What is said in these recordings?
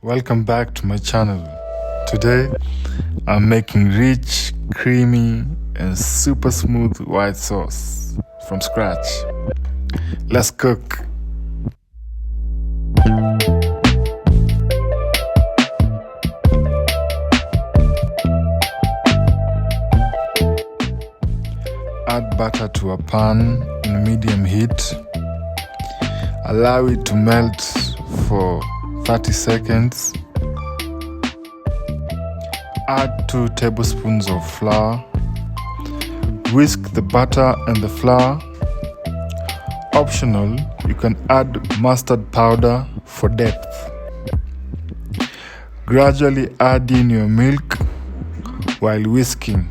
Welcome back to my channel. Today I'm making rich, creamy and super smooth white sauce from scratch. Let's cook. Add butter to a pan in medium heat. Allow it to melt for 30 seconds. Add 2 tablespoons of flour. Whisk the butter and the flour. Optional, you can add mustard powder for depth. Gradually add in your milk while whisking.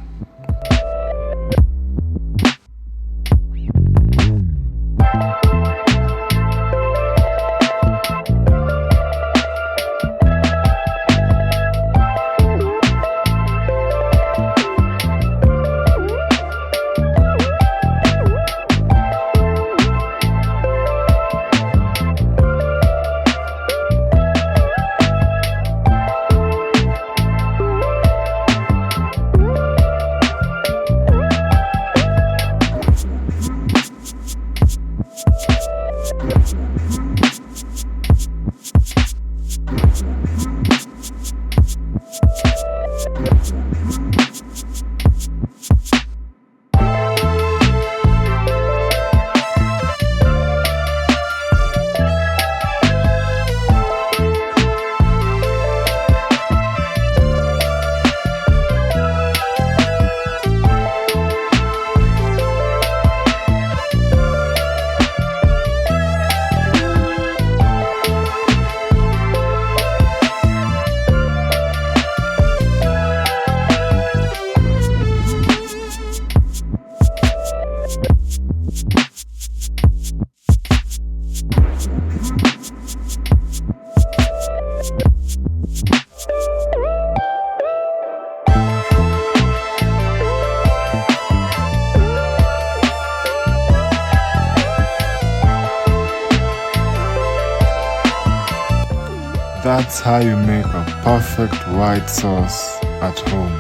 That's how you make a perfect white sauce at home.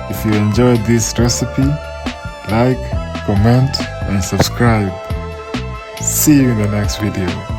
If you enjoyed this recipe, like, comment and subscribe. See you in the next video.